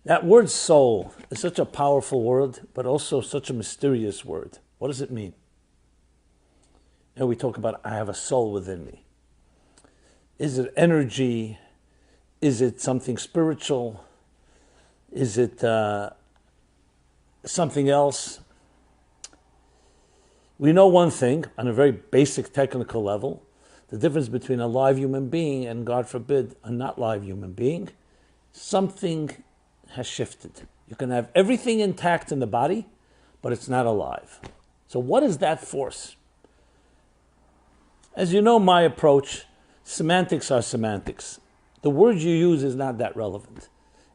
That word soul is such a powerful word, but also such a mysterious word. What does it mean? We talk about, I have a soul within me. Is it energy? Is it something spiritual? Is it something else? We know one thing, on a very basic technical level, the difference between a live human being and, God forbid, a not live human being. Something has shifted. You can have everything intact in the body, but it's not alive. So what is that force? As you know, my approach, semantics are semantics. The word you use is not that relevant.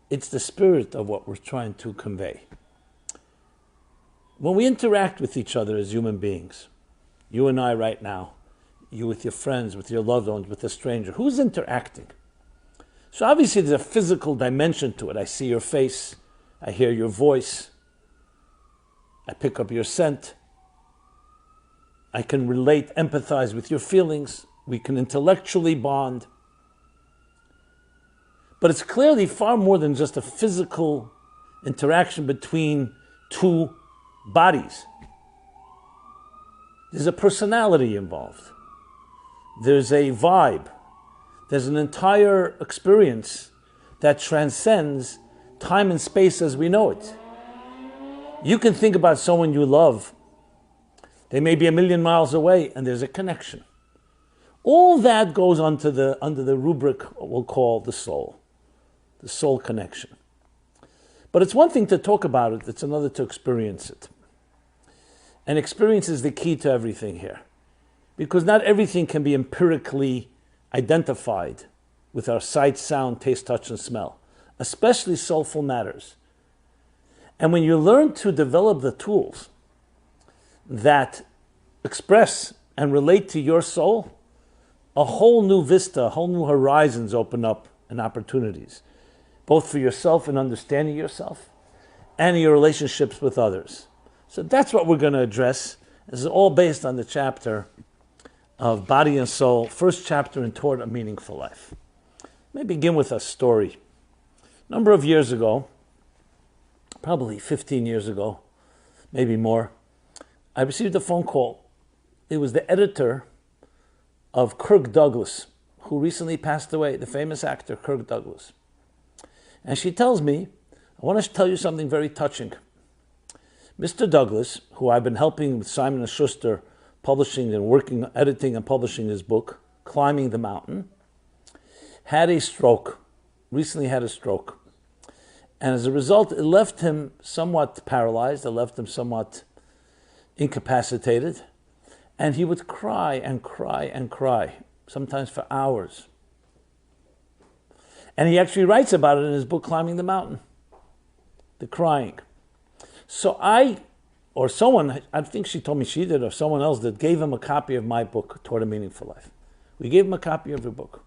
It's the spirit of what we're trying to convey. When we interact with each other as human beings, you and I right now, you with your friends, with your loved ones, with a stranger, who's interacting? So obviously there's a physical dimension to it. I see your face, I hear your voice, I pick up your scent, I can relate, empathize with your feelings, we can intellectually bond. But it's clearly far more than just a physical interaction between two bodies. There's a personality involved. There's a vibe. There's an entire experience that transcends time and space as we know it. You can think about someone you love. They may be 1,000,000 miles away, and there's a connection. All that goes under the rubric we'll call the soul connection. But it's one thing to talk about it, it's another to experience it. And experience is the key to everything here. Because not everything can be empirically identified with our sight, sound, taste, touch, and smell, especially soulful matters. And when you learn to develop the tools that express and relate to your soul, a whole new vista, a whole new horizons open up and opportunities, both for yourself and understanding yourself and your relationships with others. So that's what we're going to address. This is all based on the chapter of Body and Soul, first chapter in Toward a Meaningful Life. Let me begin with a story. A number of years ago, probably 15 years ago, maybe more, I received a phone call. It was the editor of Kirk Douglas, who recently passed away, the famous actor Kirk Douglas. And she tells me, I want to tell you something very touching. Mr. Douglas, who I've been helping with Simon & Schuster publishing and working, editing and publishing his book, Climbing the Mountain, had a stroke, recently had a stroke. And as a result, it left him somewhat paralyzed, it left him somewhat incapacitated, and he would cry and cry and cry, sometimes for hours. And he actually writes about it in his book, Climbing the Mountain, the crying. So I think she told me she did, or someone else did, gave him a copy of my book, Toward a Meaningful Life. We gave him a copy of her book.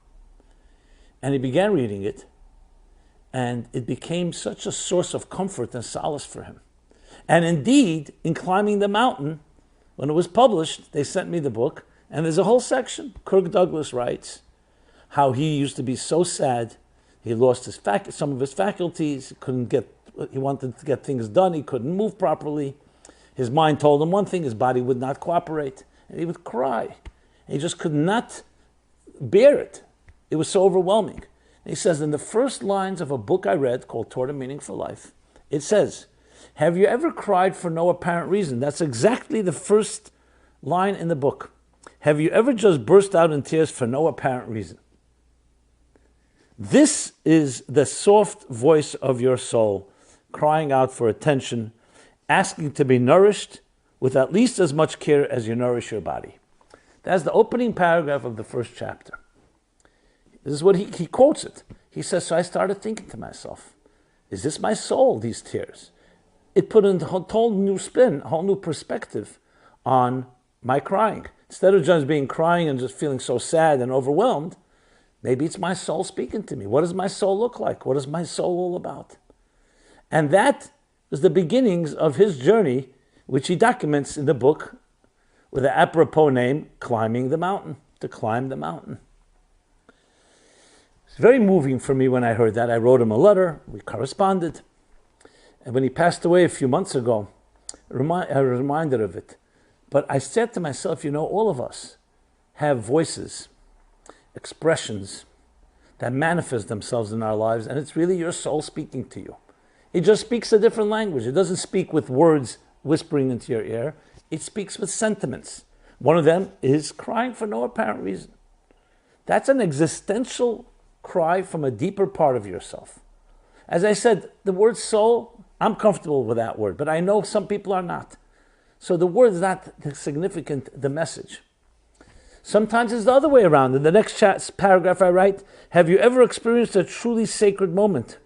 And he began reading it, and it became such a source of comfort and solace for him. And indeed, in Climbing the Mountain, when it was published, they sent me the book, and there's a whole section. Kirk Douglas writes how he used to be so sad. He lost some of his faculties. He wanted to get things done. He couldn't move properly. His mind told him one thing. His body would not cooperate. And he would cry. He just could not bear it. It was so overwhelming. And he says, in the first lines of a book I read called Toward a Meaningful Life, it says, have you ever cried for no apparent reason? That's exactly the first line in the book. Have you ever just burst out in tears for no apparent reason? This is the soft voice of your soul, crying out for attention, asking to be nourished with at least as much care as you nourish your body. That's the opening paragraph of the first chapter. This is what he quotes it. He says, so I started thinking to myself, is this my soul, these tears? It put in a whole new spin, a whole new perspective on my crying. Instead of just being crying and just feeling so sad and overwhelmed, maybe it's my soul speaking to me. What does my soul look like? What is my soul all about? And that was the beginnings of his journey, which he documents in the book with the apropos name, Climbing the Mountain, to climb the mountain. It's very moving for me when I heard that. I wrote him a letter, we corresponded. And when he passed away a few months ago, I was reminded of it. But I said to myself, all of us have voices, expressions that manifest themselves in our lives, and it's really your soul speaking to you. It just speaks a different language. It doesn't speak with words whispering into your ear. It speaks with sentiments. One of them is crying for no apparent reason. That's an existential cry from a deeper part of yourself. As I said, the word soul, I'm comfortable with that word, but I know some people are not. So the word is not significant, the message. Sometimes it's the other way around. In the next paragraph I write, have you ever experienced a truly sacred moment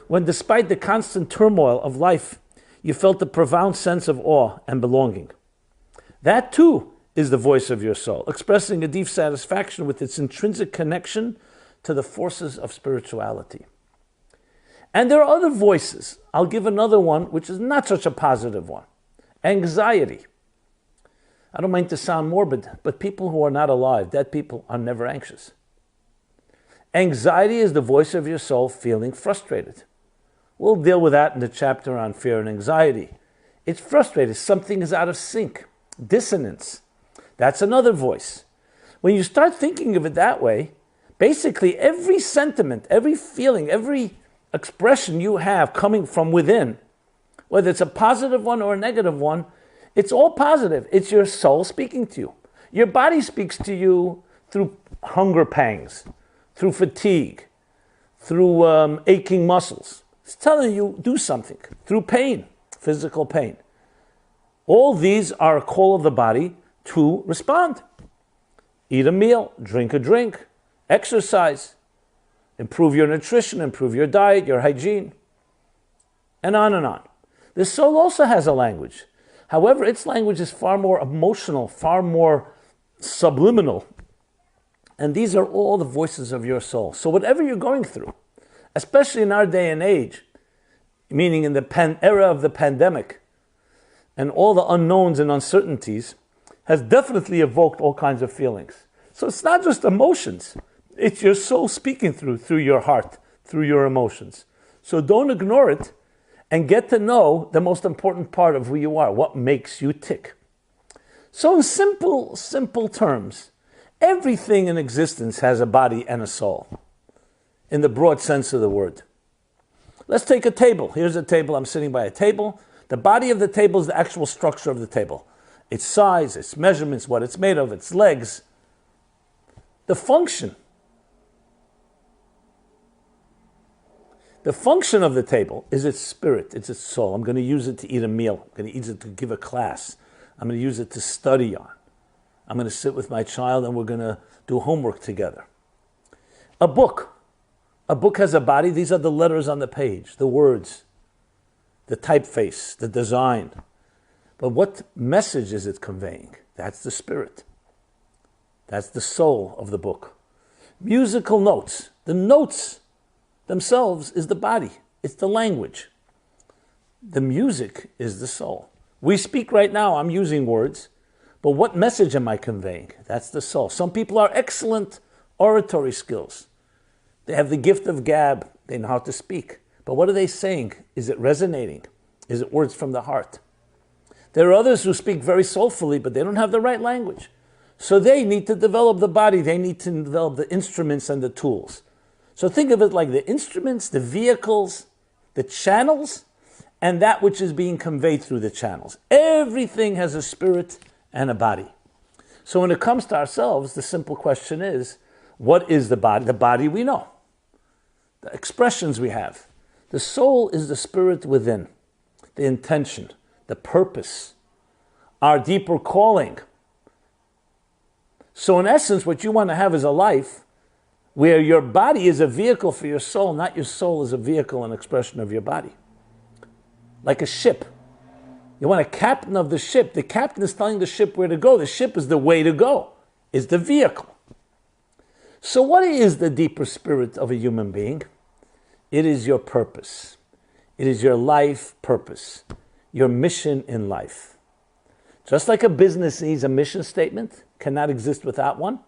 when despite the constant turmoil of life, you felt a profound sense of awe and belonging? That too is the voice of your soul, expressing a deep satisfaction with its intrinsic connection to the forces of spirituality. And there are other voices. I'll give another one, which is not such a positive one. Anxiety. I don't mean to sound morbid, but people who are not alive, dead people, are never anxious. Anxiety is the voice of your soul feeling frustrated. We'll deal with that in the chapter on fear and anxiety. It's frustrated. Something is out of sync. Dissonance. That's another voice. When you start thinking of it that way, basically every sentiment, every feeling, every expression you have coming from within, whether it's a positive one or a negative one, it's all positive. It's your soul speaking to you. Your body speaks to you through hunger pangs, through fatigue, through aching muscles. It's telling you do something, through pain, physical pain. All these are a call of the body to respond. Eat a meal, drink a drink, exercise, improve your nutrition, improve your diet, your hygiene, and on and on. The soul also has a language. However, its language is far more emotional, far more subliminal. And these are all the voices of your soul. So whatever you're going through, especially in our day and age, meaning in the era of the pandemic, and all the unknowns and uncertainties, has definitely evoked all kinds of feelings. So it's not just emotions. It's your soul speaking through your heart, through your emotions. So don't ignore it, and get to know the most important part of who you are, what makes you tick. So in simple terms, everything in existence has a body and a soul, in the broad sense of the word. Let's take a table. Here's a table. I'm sitting by a table. The body of the table is the actual structure of the table. Its size, its measurements, what it's made of, its legs. The function of the table is its spirit, it's its soul. I'm going to use it to eat a meal. I'm going to use it to give a class. I'm going to use it to study on. I'm going to sit with my child and we're going to do homework together. A book has a body. These are the letters on the page, the words, the typeface, the design. But what message is it conveying? That's the spirit. That's the soul of the book. Musical notes. The notes themselves is the body. It's the language. The music is the soul. We speak right now, I'm using words, but what message am I conveying? That's the soul. Some people are excellent oratory skills. They have the gift of gab. They know how to speak. But what are they saying? Is it resonating? Is it words from the heart? There are others who speak very soulfully, but they don't have the right language. So they need to develop the body. They need to develop the instruments and the tools. So think of it like the instruments, the vehicles, the channels, and that which is being conveyed through the channels. Everything has a spirit and a body. So when it comes to ourselves, the simple question is, what is the body? The body we know. The expressions we have. The soul is the spirit within, the intention, the purpose, our deeper calling. So in essence, what you want to have is a life where your body is a vehicle for your soul, not your soul is a vehicle and expression of your body. Like a ship. You want a captain of the ship. The captain is telling the ship where to go. The ship is the way to go, is the vehicle. So what is the deeper spirit of a human being? It is your purpose. It is your life purpose, your mission in life. Just like a business needs a mission statement, cannot exist without one.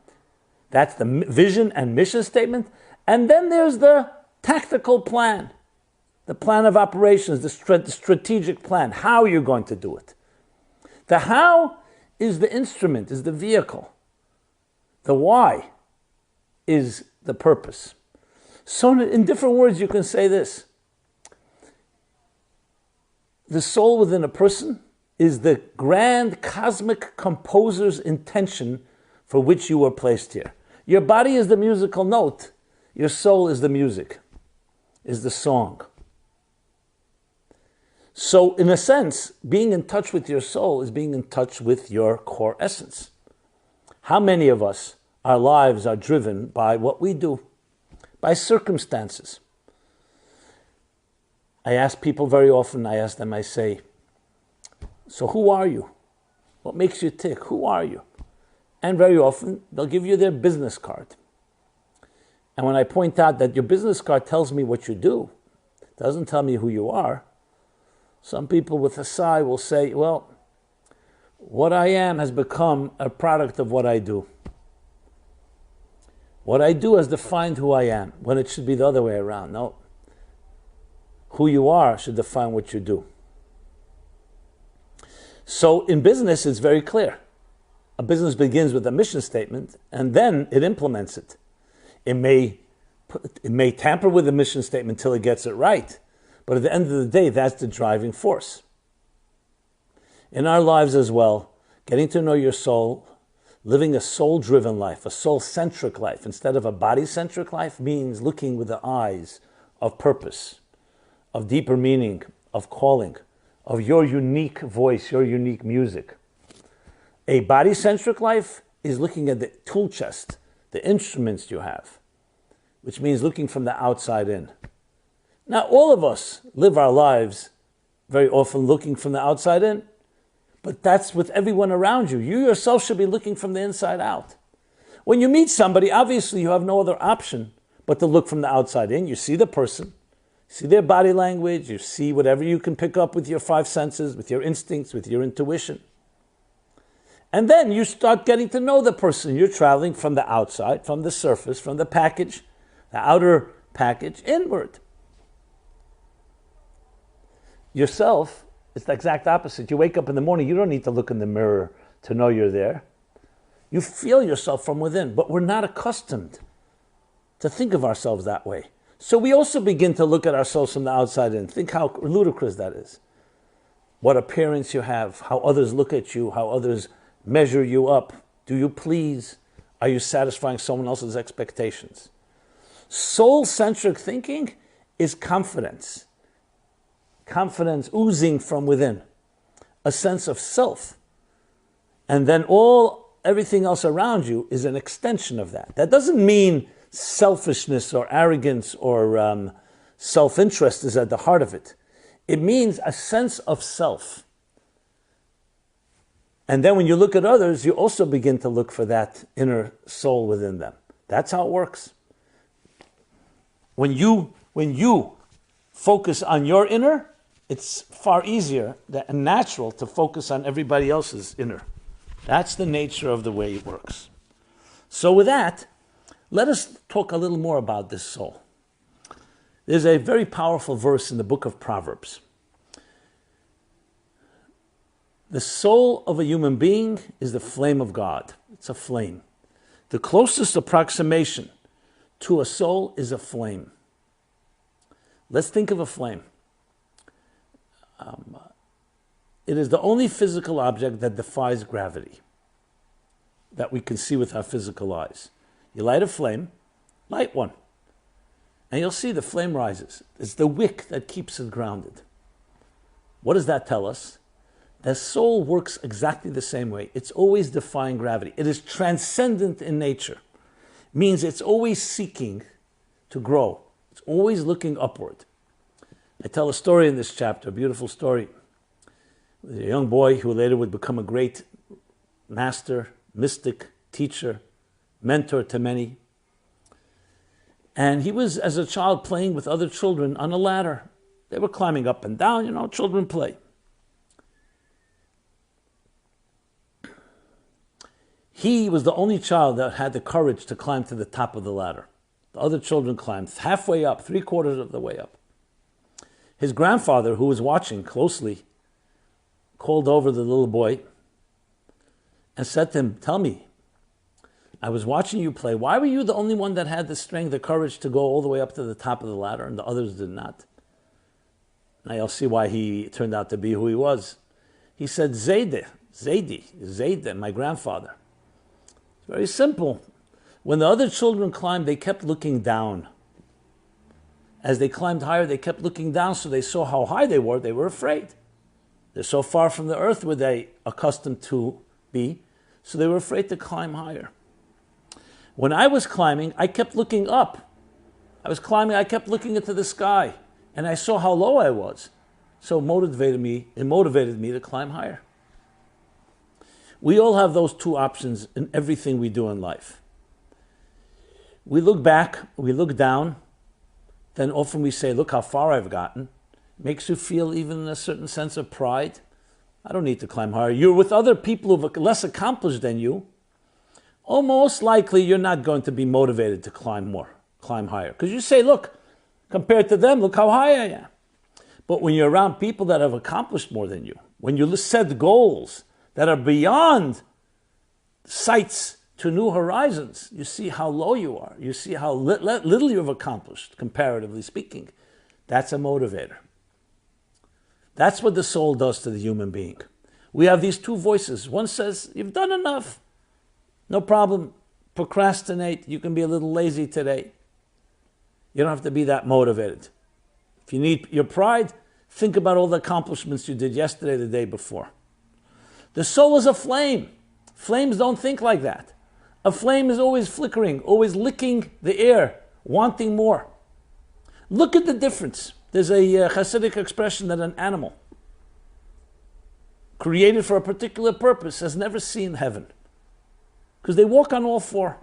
That's the vision and mission statement. And then there's the tactical plan, the plan of operations, the strategic plan, how you're going to do it. The how is the instrument, is the vehicle. The why is the purpose. So in different words, you can say this. The soul within a person is the grand cosmic composer's intention for which you were placed here. Your body is the musical note. Your soul is the music, is the song. So in a sense, being in touch with your soul is being in touch with your core essence. How many of us, our lives are driven by what we do, by circumstances? I ask people very often, I say, so who are you? What makes you tick? Who are you? And very often, they'll give you their business card. And when I point out that your business card tells me what you do, doesn't tell me who you are, some people with a sigh will say, well, what I am has become a product of what I do. What I do has defined who I am, when it should be the other way around. No. Who you are should define what you do. So in business, it's very clear. A business begins with a mission statement, and then it implements it. It may tamper with the mission statement until it gets it right, but at the end of the day, that's the driving force. In our lives as well, getting to know your soul, living a soul-driven life, a soul-centric life, instead of a body-centric life, means looking with the eyes of purpose, of deeper meaning, of calling, of your unique voice, your unique music. A body-centric life is looking at the tool chest, the instruments you have, which means looking from the outside in. Now, all of us live our lives very often looking from the outside in, but that's with everyone around you. You yourself should be looking from the inside out. When you meet somebody, obviously you have no other option but to look from the outside in. You see the person, see their body language, you see whatever you can pick up with your five senses, with your instincts, with your intuition. And then you start getting to know the person. You're traveling from the outside, from the surface, from the package, the outer package, inward. Yourself, it's the exact opposite. You wake up in the morning, you don't need to look in the mirror to know you're there. You feel yourself from within, but we're not accustomed to think of ourselves that way. So we also begin to look at ourselves from the outside in. Think how ludicrous that is. What appearance you have, how others look at you, how others measure you up. Do you please? Are you satisfying someone else's expectations? Soul-centric thinking is confidence. Confidence oozing from within. A sense of self. And then everything else around you is an extension of that. That doesn't mean selfishness or arrogance or self-interest is at the heart of it. It means a sense of self. And then when you look at others, you also begin to look for that inner soul within them. That's how it works. When you focus on your inner, it's far easier and natural to focus on everybody else's inner. That's the nature of the way it works. So with that, let us talk a little more about this soul. There's a very powerful verse in the book of Proverbs. The soul of a human being is the flame of God. It's a flame. The closest approximation to a soul is a flame. Let's think of a flame. It is the only physical object that defies gravity that we can see with our physical eyes. You light a flame, light one, and you'll see the flame rises. It's the wick that keeps it grounded. What does that tell us? The soul works exactly the same way. It's always defying gravity. It is transcendent in nature. It means it's always seeking to grow. It's always looking upward. I tell a story in this chapter, a beautiful story. A young boy who later would become a great master, mystic, teacher, mentor to many. And he was, as a child, playing with other children on a ladder. They were climbing up and down, children play. He was the only child that had the courage to climb to the top of the ladder. The other children climbed halfway up, 3/4 of the way up. His grandfather, who was watching closely, called over the little boy and said to him, tell me, I was watching you play. Why were you the only one that had the strength, the courage to go all the way up to the top of the ladder and the others did not? Now you'll see why he turned out to be who he was. He said, Zaidi, my grandfather. It's very simple. When the other children climbed, they kept looking down. As they climbed higher, they kept looking down, so they saw how high they were afraid. They're so far from the earth were they accustomed to be, so they were afraid to climb higher. When I was climbing, I kept looking up. I was climbing, I kept looking into the sky, and I saw how low I was. So it motivated me to climb higher. We all have those two options in everything we do in life. We look back, we look down, then often we say, look how far I've gotten. It makes you feel even a certain sense of pride. I don't need to climb higher. You're with other people who are less accomplished than you. Almost likely you're not going to be motivated to climb higher. Because you say, look, compared to them, look how high I am. But when you're around people that have accomplished more than you, when you set goals that are beyond sights to new horizons, you see how low you are. You see how little you've accomplished, comparatively speaking. That's a motivator. That's what the soul does to the human being. We have these two voices. One says, you've done enough. No problem. Procrastinate. You can be a little lazy today. You don't have to be that motivated. If you need your pride, think about all the accomplishments you did yesterday, the day before. The soul is a flame. Flames don't think like that. A flame is always flickering, always licking the air, wanting more. Look at the difference. There's a Hasidic expression that an animal created for a particular purpose has never seen heaven. Because they walk on all four.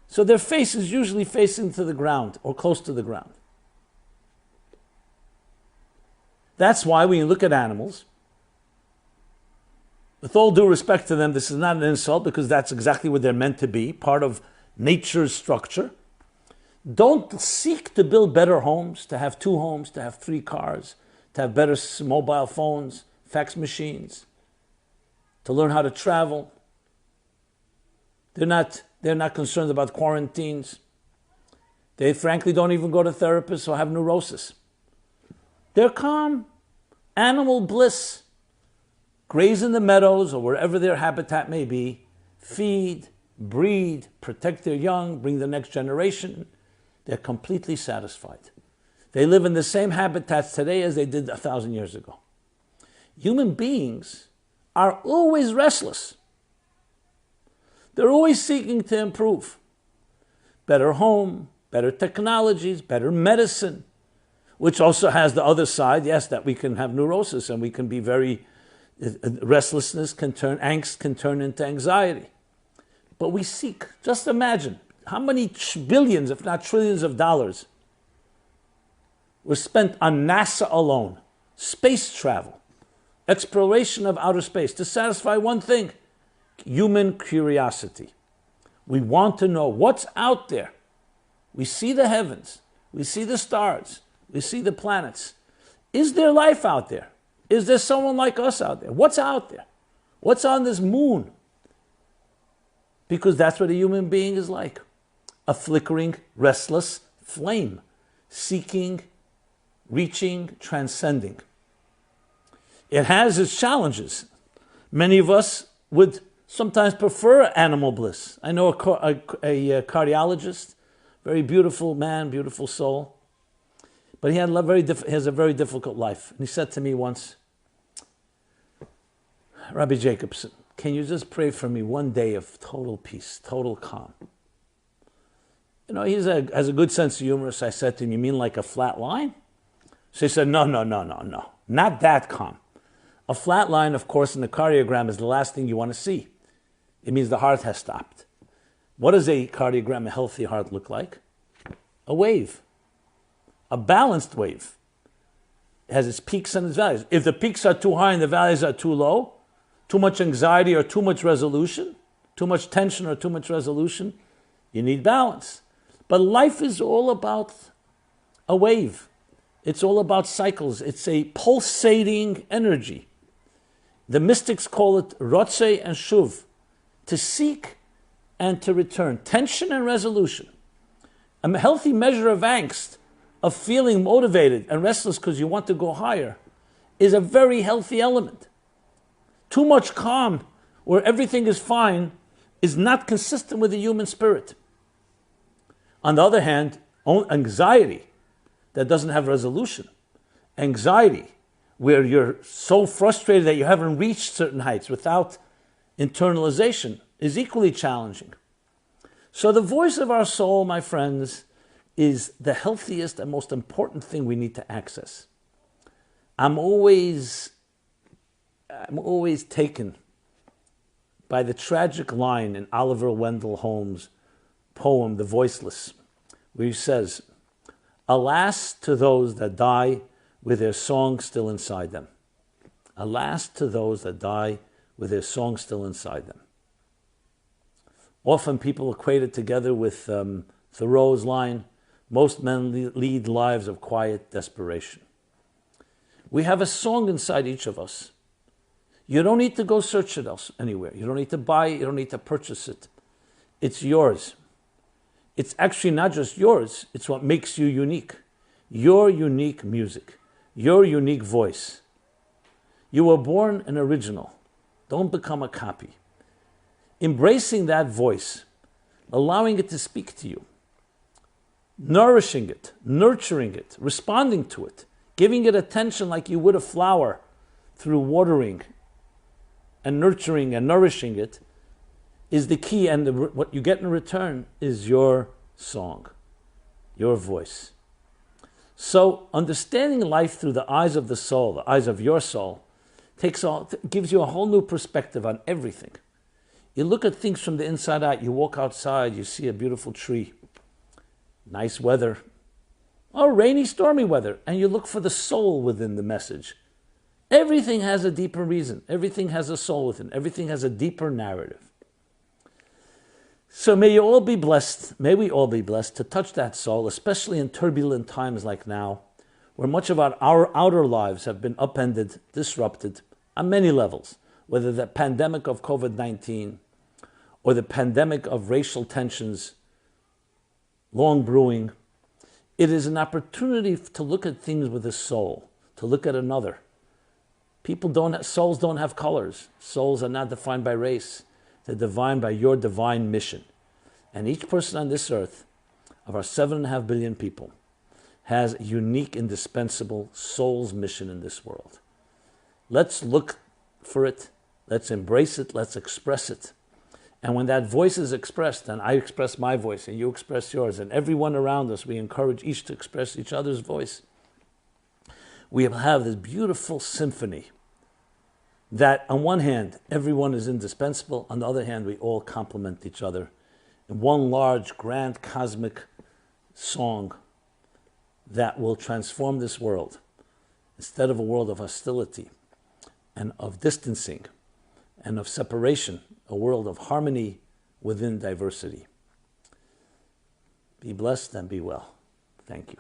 So their face is usually facing to the ground or close to the ground. That's why when you look at animals, with all due respect to them, this is not an insult because that's exactly what they're meant to be, part of nature's structure. Don't seek to build better homes, to have 2 homes, to have 3 cars, to have better mobile phones, fax machines, to learn how to travel. They're not concerned about quarantines. They frankly don't even go to therapists or have neurosis. They're calm, animal bliss. Graze in the meadows or wherever their habitat may be, feed, breed, protect their young, bring the next generation. They're completely satisfied. They live in the same habitats today as they did 1,000 years ago. Human beings are always restless. They're always seeking to improve. Better home, better technologies, better medicine, which also has the other side, yes, that we can have neurosis and we can be very restlessness angst can turn into anxiety. But we seek, just imagine, how many billions, if not trillions of dollars were spent on NASA alone, space travel, exploration of outer space, to satisfy one thing, human curiosity. We want to know what's out there. We see the heavens, we see the stars, we see the planets. Is there life out there? Is there someone like us out there? What's out there? What's on this moon? Because that's what a human being is like. A flickering, restless flame, seeking, reaching, transcending. It has its challenges. Many of us would sometimes prefer animal bliss. I know a cardiologist, very beautiful man, beautiful soul. But he has a very difficult life. And he said to me once, Rabbi Jacobson, can you just pray for me one day of total peace, total calm? You know, he has a good sense of humor. So I said to him, you mean like a flat line? So he said, no, not that calm. A flat line, of course, in the cardiogram is the last thing you want to see. It means the heart has stopped. What does a cardiogram, a healthy heart, look like? A wave. A balanced wave. It has its peaks and its valleys. If the peaks are too high and the valleys are too low, too much anxiety or too much resolution, too much tension or too much resolution, you need balance. But life is all about a wave. It's all about cycles. It's a pulsating energy. The mystics call it rotze and shuv, to seek and to return, tension and resolution. A healthy measure of angst, of feeling motivated and restless because you want to go higher, is a very healthy element. Too much calm, where everything is fine, is not consistent with the human spirit. On the other hand, anxiety that doesn't have resolution, anxiety where you're so frustrated that you haven't reached certain heights without internalization, is equally challenging. So the voice of our soul, my friends, is the healthiest and most important thing we need to access. I'm always taken by the tragic line in Oliver Wendell Holmes' poem, The Voiceless, where he says, "Alas to those that die with their song still inside them." Alas to those that die with their song still inside them. Often people equate it together with Thoreau's line, "Most men lead lives of quiet desperation." We have a song inside each of us. You don't need to go search it anywhere. You don't need to buy it. You don't need to purchase it. It's yours. It's actually not just yours. It's what makes you unique. Your unique music. Your unique voice. You were born an original. Don't become a copy. Embracing that voice, allowing it to speak to you, nourishing it, nurturing it, responding to it, giving it attention like you would a flower through watering and nurturing and nourishing it, is the key. And what you get in return is your song, your voice. So understanding life through the eyes of the soul, the eyes of your soul, gives you a whole new perspective on everything. You look at things from the inside out. You walk outside, you see a beautiful tree, nice weather, or rainy, stormy weather, and you look for the soul within the message. Everything has a deeper reason. Everything has a soul within. Everything has a deeper narrative. So may you all be blessed, may we all be blessed to touch that soul, especially in turbulent times like now, where much of our outer lives have been upended, disrupted on many levels, whether the pandemic of COVID-19 or the pandemic of racial tensions long brewing. It is an opportunity to look at things with a soul, to look at another. Souls don't have colors. Souls are not defined by race. They're defined by your divine mission. And each person on this earth, of our 7.5 billion people, has a unique, indispensable soul's mission in this world. Let's look for it. Let's embrace it. Let's express it. And when that voice is expressed, and I express my voice, and you express yours, and everyone around us, we encourage each to express each other's voice, we have this beautiful symphony that, on one hand, everyone is indispensable. On the other hand, we all complement each other in one large, grand, cosmic song that will transform this world. Instead of a world of hostility and of distancing and of separation, a world of harmony within diversity. Be blessed and be well. Thank you.